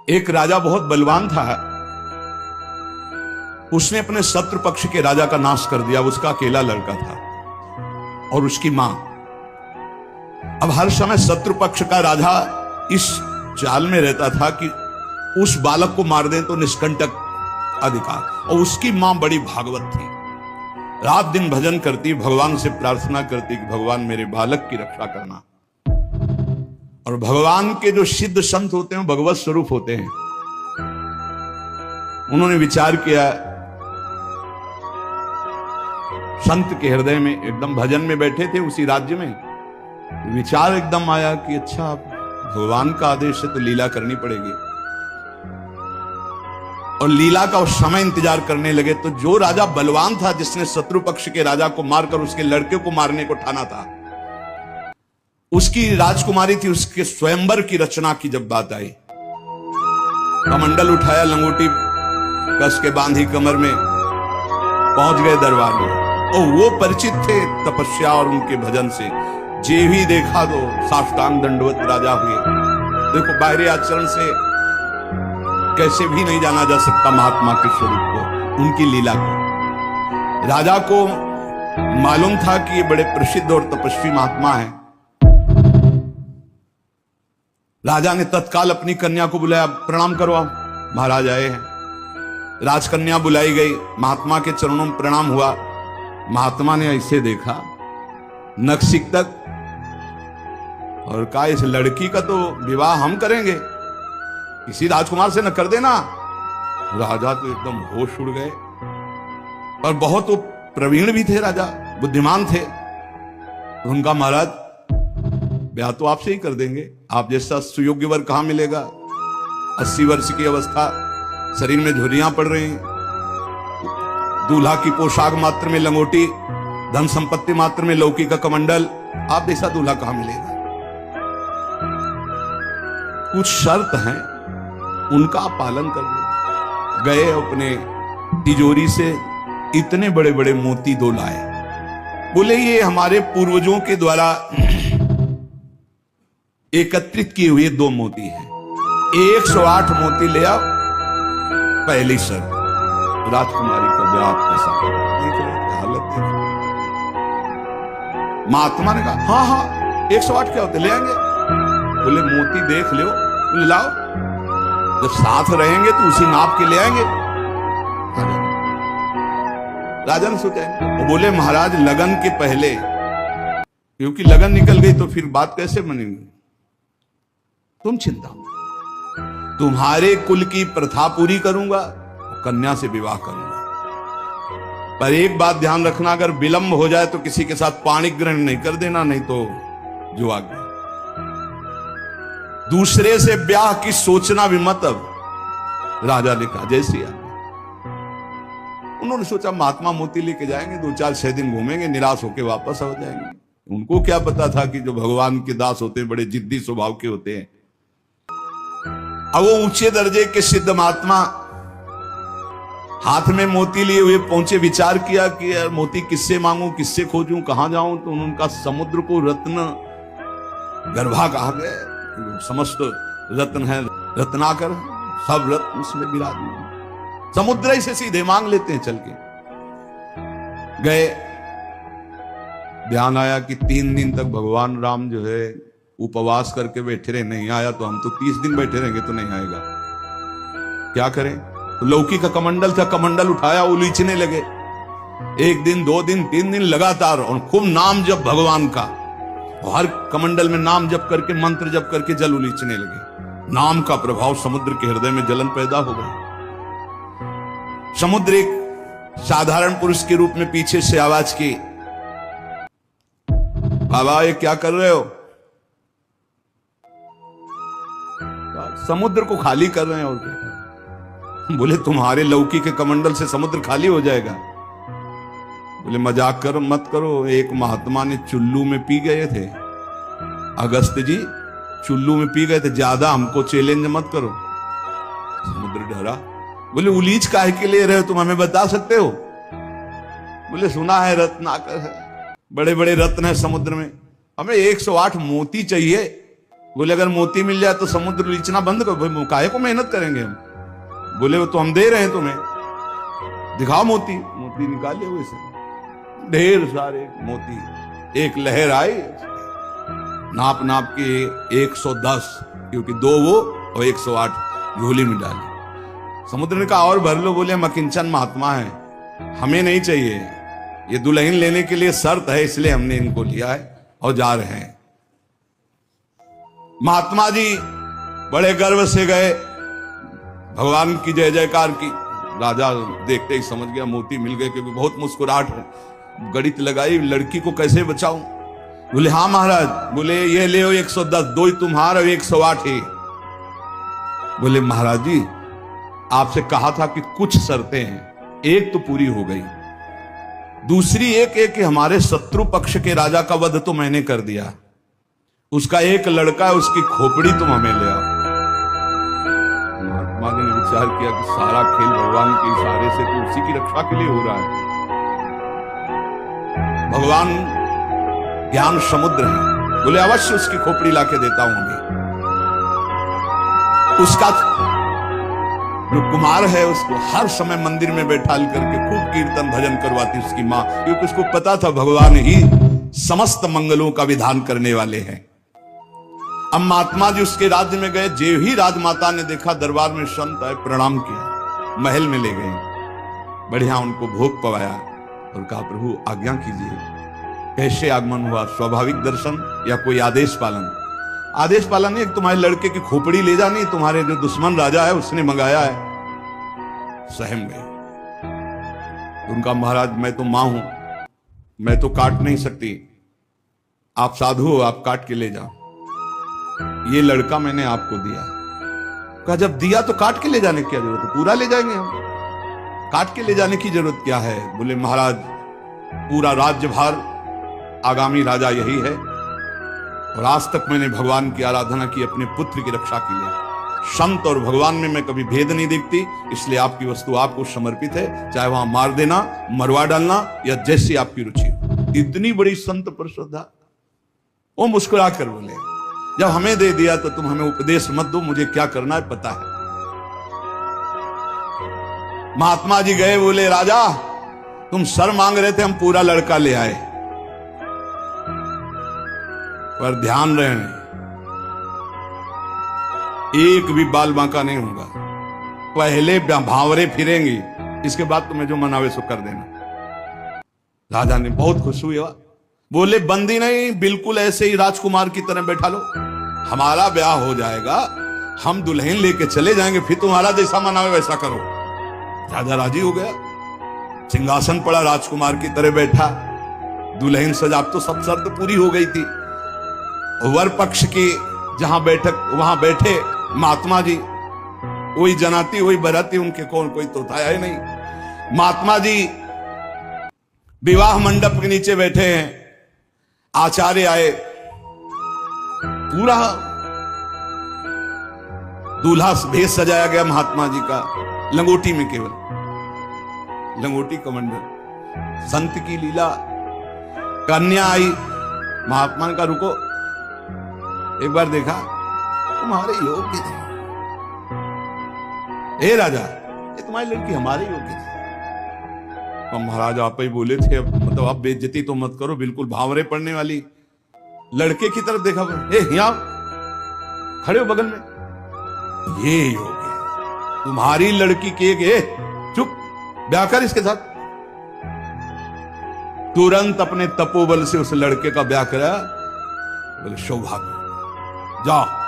एक राजा बहुत बलवान था, उसने अपने शत्रु पक्ष के राजा का नाश कर दिया। उसका अकेला लड़का था और उसकी मां। अब हर समय शत्रु पक्ष का राजा इस चाल में रहता था कि उस बालक को मार दें तो निष्कंटक अधिकार। और उसकी मां बड़ी भागवत थी, रात दिन भजन करती, भगवान से प्रार्थना करती कि भगवान मेरे बालक की रक्षा करना। और भगवान के जो सिद्ध संत होते हैं भगवत स्वरूप होते हैं। उन्होंने विचार किया, संत के हृदय में एकदम भजन में बैठे थे उसी राज्य में, विचार एकदम आया कि अच्छा भगवान का आदेश है तो लीला करनी पड़ेगी। और लीला का उस समय इंतजार करने लगे। तो जो राजा बलवान था, जिसने शत्रु पक्ष के राजा को मारकर उसके लड़के को मारने को ठाना था, उसकी राजकुमारी थी, उसके स्वयंवर की रचना की जब बात आई, कमंडल उठाया, लंगोटी कस के बांधी कमर में, पहुंच गए दरबार में। और वो परिचित थे तपस्या और उनके भजन से। जे भी देखा तो साष्टांग दंडवत राजा हुए। देखो बाहरी आचरण से कैसे भी नहीं जाना जा सकता महात्मा के स्वरूप को, उनकी लीला को। राजा को मालूम था कि ये बड़े प्रसिद्ध और तपस्वी महात्मा हैं। राजा ने तत्काल अपनी कन्या को बुलाया, प्रणाम करो, महाराज आए हैं। राजकन्या बुलाई गई, महात्मा के चरणों में प्रणाम हुआ। महात्मा ने ऐसे देखा नक्सिक तक और कहा, इस लड़की का तो विवाह हम करेंगे, किसी राजकुमार से न कर देना। राजा तो एकदम होश उड़ गए। और बहुत वो प्रवीण भी थे, राजा बुद्धिमान थे। तो उनका, महाराज ब्याह तो आपसे ही कर देंगे, आप जैसा सुयोग्य वर कहां मिलेगा। 80 वर्ष की अवस्था, शरीर में झुर्रियां पड़ रही, दूल्हा की पोशाक मात्र में लंगोटी, धन संपत्ति मात्र में लौकी का कमंडल, आप जैसा दूल्हा कहां मिलेगा। कुछ शर्त हैं, उनका पालन कर। गए अपने तिजोरी से इतने बड़े बड़े मोती 2 लाए। बोले ये हमारे पूर्वजों के द्वारा एकत्रित किए हुए 2 मोती हैं, 108 मोती ले आओ। पहली शर्त, राजकुमारी का ब्याह आपके साथ। देख रहे हालत देख। महात्मा ने कहा हाँ हाँ 108 क्या होते, ले आएंगे। बोले मोती देख लो। बोले लाओ, जब साथ रहेंगे तो उसी नाप के ले आएंगे। राजा ने सोचा, वो बोले महाराज लगन के पहले, क्योंकि लगन निकल गई तो फिर बात कैसे बनेगी। तुम चिंता मत, तुम्हारे कुल की प्रथा पूरी करूंगा, कन्या से विवाह करूंगा। पर एक बात ध्यान रखना, अगर विलंब हो जाए तो किसी के साथ पाणिक ग्रहण नहीं कर देना, नहीं तो जो आगे। दूसरे से ब्याह की सोचना भी मत। अब राजा ने कहा जय श्री राम। उन्होंने सोचा महात्मा मोती लेके जाएंगे, 2-4-6 दिन घूमेंगे, निराश होकर वापस आ जाएंगे। उनको क्या पता था कि जो भगवान के दास होते हैं बड़े जिद्दी स्वभाव के होते हैं। अब वो ऊंचे दर्जे के सिद्ध महात्मा हाथ में मोती लिए हुए पहुंचे। विचार किया कि यार मोती किससे मांगू, किससे खोजूं, कहां जाऊं। तो उनका समुद्र को रत्न गर्भा कहा गया, समस्त रत्न है, रत्नाकर सब रत्न उसमें विराजमान। समुद्र से सीधे मांग लेते हैं चल के। गए, ध्यान आया कि 3 दिन तक भगवान राम जो है उपवास करके बैठे रहे, नहीं आया तो हम तो 30 दिन बैठे रहेंगे तो नहीं आएगा, क्या करें। तो लौकी का कमंडल था, कमंडल उठाया, उलीचने लगे। 1 दिन 2 दिन 3 दिन लगातार, और खूब नाम जप भगवान का। हर कमंडल में नाम जप करके, मंत्र जप करके जल उलीचने लगे। नाम का प्रभाव समुद्र के हृदय में जलन पैदा हो गई। समुद्र एक साधारण पुरुष के रूप में पीछे से आवाज की, बाबा ये क्या कर रहे हो। समुद्र को खाली कर रहे हैं, और क्या। बोले तुम्हारे लौकी के कमंडल से समुद्र खाली हो जाएगा। बोले मजाक करो मत करो, एक महात्मा ने चुल्लू में पी गए थे, अगस्त जी चुल्लू में पी गए थे, ज्यादा हमको चैलेंज मत करो। समुद्र डरा। बोले उलीच काहे के ले रहे हो, तुम हमें बता सकते हो। बोले सुना है रत्नाकर है, बड़े बड़े रत्न है समुद्र में, हमें 108 मोती चाहिए। बोले अगर मोती मिल जाए तो समुद्र लीचना बंद करो। भाई काहे को मेहनत करेंगे हम? बोले वो तो हम दे रहे हैं तुम्हें, दिखाओ मोती। मोती निकाले वैसे ढेर सारे मोती, एक लहर आई, नाप नाप के 110, क्योंकि 2 वो और 108 झोली में डाले। समुद्र ने कहा और भर लो। बोले हम अकिंचन महात्मा है, हमें नहीं चाहिए, ये दुल्हन लेने के लिए शर्त है, इसलिए हमने इनको लिया है और जा रहे हैं। महात्मा जी बड़े गर्व से गए, भगवान की जय जयकार की। राजा देखते ही समझ गया मोती मिल गए, क्योंकि बहुत मुस्कुराहट है। गणित लगाई, लड़की को कैसे बचाऊं? बोले हाँ महाराज। बोले ये ले 110, 2 ही तुम्हारा 108 है। बोले महाराज जी आपसे कहा था कि कुछ शर्तें हैं, एक तो पूरी हो गई, दूसरी एक है कि हमारे शत्रु पक्ष के राजा का वध तो मैंने कर दिया, उसका एक लड़का है, उसकी खोपड़ी तुम हमें ले आओ। महात्मा जी ने विचार किया कि सारा खेल भगवान के इशारे से तो उसी की रक्षा के लिए हो रहा है। भगवान ज्ञान समुद्र है। बोले अवश्य उसकी खोपड़ी लाके देता हूं मैं। उसका जो कुमार है उसको हर समय मंदिर में बैठाल करके खूब कीर्तन भजन करवाती उसकी मां, क्योंकि उसको पता था भगवान ही समस्त मंगलों का विधान करने वाले हैं। अब महात्मा जी उसके राज्य में गए, जो ही राजमाता ने देखा दरबार में संत आए, प्रणाम किया, महल में ले गए, बढ़िया उनको भोग पवाया और कहा प्रभु आज्ञा कीजिए, कैसे आगमन हुआ? स्वाभाविक दर्शन या कोई आदेश पालन? आदेश पालन नहीं, तुम्हारे लड़के की खोपड़ी ले जानी, तुम्हारे जो दुश्मन राजा है उसने मंगाया है। सहम गए। उनका महाराज मैं तो मां हूं, मैं तो काट नहीं सकती, आप साधु हो, आप काट के ले जाओ। ये लड़का मैंने आपको दिया। कहा जब दिया तो काट के ले जाने की क्या जरूरत है, पूरा ले जाएंगे हम, काट के ले जाने की जरूरत क्या है? बोले महाराज पूरा राज्यभार आगामी राजा यही है, और आज तक मैंने भगवान की आराधना की अपने पुत्र की रक्षा के लिए। संत और भगवान में मैं कभी भेद नहीं देखती, इसलिए आपकी वस्तु आपको समर्पित है, चाहे वहां मार देना, मरवा डालना, या जैसी आपकी रुचि हो। इतनी बड़ी संत पर श्रद्धा। वो मुस्कुरा कर बोले जब हमें दे दिया तो तुम हमें उपदेश मत दो, मुझे क्या करना है पता है। महात्मा जी गए, बोले राजा तुम सर मांग रहे थे, हम पूरा लड़का ले आए, पर ध्यान रहे एक भी बाल बांका नहीं होगा, पहले भांवरे फिरेंगी, इसके बाद तुम्हें जो मनावे सो कर देना। राजा ने बहुत खुश हुए, बोले बंदी नहीं, बिल्कुल ऐसे ही राजकुमार की तरह बैठा लो, हमारा ब्याह हो जाएगा, हम दुल्हन लेके चले जाएंगे, फिर तुम्हारा जैसा मनावे वैसा करो। राजा राजी हो गया, सिंहासन पड़ा, राजकुमार की तरह बैठा, दुल्हन सजा, तो सब शर्त पूरी हो गई थी। वर पक्ष की जहां बैठक वहां बैठे महात्मा जी, वही जनाती वही बराती, उनके कौन कोई तो था ही नहीं। महात्मा जी विवाह मंडप के नीचे बैठे हैं, आचार्य आए, पूरा दूल्हा भेष सजाया गया महात्मा जी का, लंगोटी में, केवल लंगोटी कमंडल, संत की लीला। कन्या आई, महात्मा का रुको, एक बार देखा तुम्हारे योग्य थे, हे राजा ये तुम्हारी लड़की हमारे योग्य थी। तो महाराज आप ही बोले थे, मतलब आप बेइज्जती तो मत करो, बिल्कुल भावरे पड़ने वाली। लड़के की तरफ देखा, यहाँ खड़े हो बगल में, ये योग्य तुम्हारी लड़की के, चुप, ब्याह कर इसके साथ। तुरंत अपने तपोबल से उस लड़के का ब्याह करा। बोले सौभाग्य, जाओ।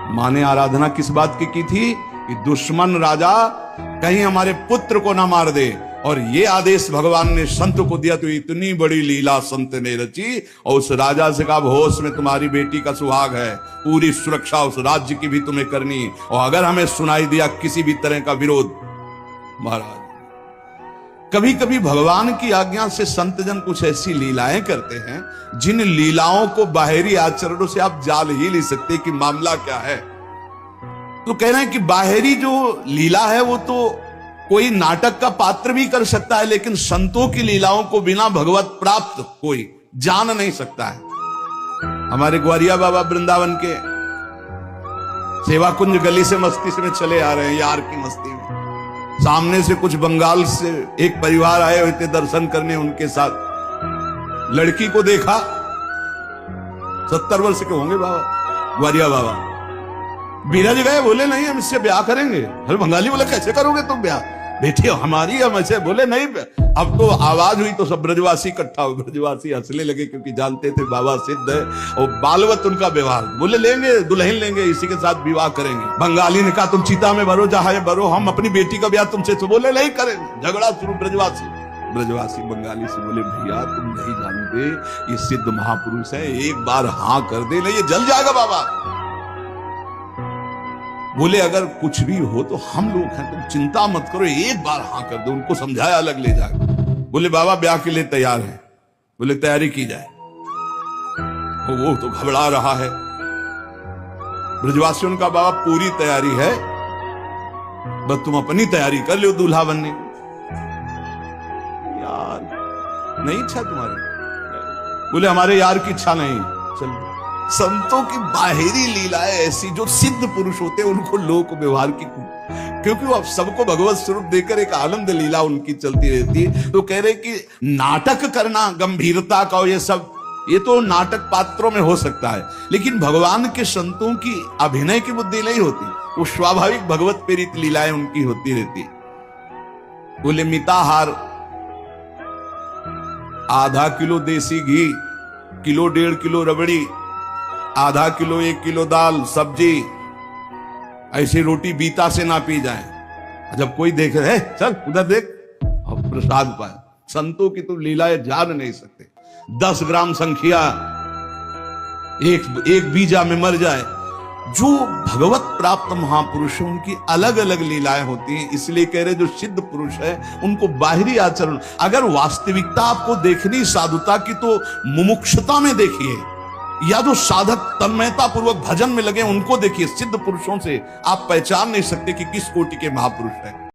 मां ने आराधना किस बात की थी कि दुश्मन राजा कहीं हमारे पुत्र को ना मार दे, और ये आदेश भगवान ने संत को दिया, तो इतनी बड़ी लीला संत ने रची, और उस राजा से कहा होश में तुम्हारी बेटी का सुहाग है, पूरी सुरक्षा उस राज्य की भी तुम्हें करनी, और अगर हमें सुनाई दिया किसी भी तरह का विरोध। महाराज कभी कभी भगवान की आज्ञा से संतजन कुछ ऐसी लीलाएं करते हैं जिन लीलाओं को बाहरी आचरणों से आप जान ही नहीं सकते कि मामला क्या है। तो कह रहे हैं कि बाहरी जो लीला है वो तो कोई नाटक का पात्र भी कर सकता है, लेकिन संतों की लीलाओं को बिना भगवत प्राप्त कोई जान नहीं सकता है। हमारे ग्वारिया बाबा वृंदावन के सेवा कुंज गली से मस्ती से में चले आ रहे हैं, यार की मस्ती में। सामने से कुछ बंगाल से एक परिवार आए हुए थे दर्शन करने, उनके साथ लड़की को देखा। 70 वर्ष के होंगे बाबा, ग्वारिया बाबा। बीराज गए, बोले नहीं हम इससे ब्याह करेंगे। अरे बंगाली बोले कैसे करोगे तुम ब्याह, बेटी हमारी हम ऐसे। बोले नहीं। अब तो आवाज हुई तो सब ब्रजवासी इकट्ठा हुए। ब्रजवासी हंसने लगे क्योंकि जानते थे बाबा सिद्ध है और बालवत उनका व्यवहार। बोले लेंगे, दुल्हन लेंगे, इसी के साथ विवाह करेंगे। बंगाली ने कहा तुम चिता में भरो, जहां भरो, हम अपनी बेटी का ब्याह तुमसे। तो बोले नहीं करेंगे। झगड़ा शुरू। ब्रजवासी बंगाली से बोले भैया तुम नहीं जानते ये सिद्ध महापुरुष है, एक बार हाँ कर दे, नहीं ये जल जाएगा बाबा। बोले अगर कुछ भी हो तो हम लोग हैं, तुम चिंता मत करो, एक बार हाँ कर दो। उनको समझाया, अलग ले जाकर। बोले बाबा ब्याह के लिए तैयार है। बोले तैयारी की जाए। वो तो घबरा रहा है। ब्रजवासियों का बाबा पूरी तैयारी है, बस तुम अपनी तैयारी कर लो दूल्हा बनने। यार नहीं इच्छा तुम्हारी? बोले हमारे यार की इच्छा नहीं। चल संतों की बाहरी लीलाएं ऐसी, जो सिद्ध पुरुष होते हैं उनको लोक व्यवहार की, क्योंकि वो सबको भगवत स्वरूप देकर एक आनंद लीला उनकी चलती रहती है। तो कह रहे कि नाटक करना गंभीरता का, ये सब ये तो नाटक पात्रों में हो सकता है, लेकिन भगवान के संतों की अभिनय की बुद्धि नहीं होती, वो स्वाभाविक भगवत प्रेरित लीलाएं उनकी होती रहती। बोले मिताहार, आधा किलो देसी घी, किलो 1.5 किलो रबड़ी, आधा किलो 1 किलो दाल सब्जी, ऐसी रोटी बीता से ना पी जाए। जब कोई देख रहे चल उधर देख, अब प्रसाद पाए। संतों की तो लीलाएं जान नहीं सकते। 10 ग्राम संख्या एक बीजा में मर जाए। जो भगवत प्राप्त महापुरुष हैं उनकी अलग अलग लीलाएं होती हैं। इसलिए कह रहे जो सिद्ध पुरुष है उनको बाहरी आचरण, अगर वास्तविकता आपको देखनी साधुता की तो मुमुक्षुता में देखिए, या जो साधक तन्मयता पूर्वक भजन में लगे उनको देखिए। सिद्ध पुरुषों से आप पहचान नहीं सकते कि किस कोटि के महापुरुष हैं।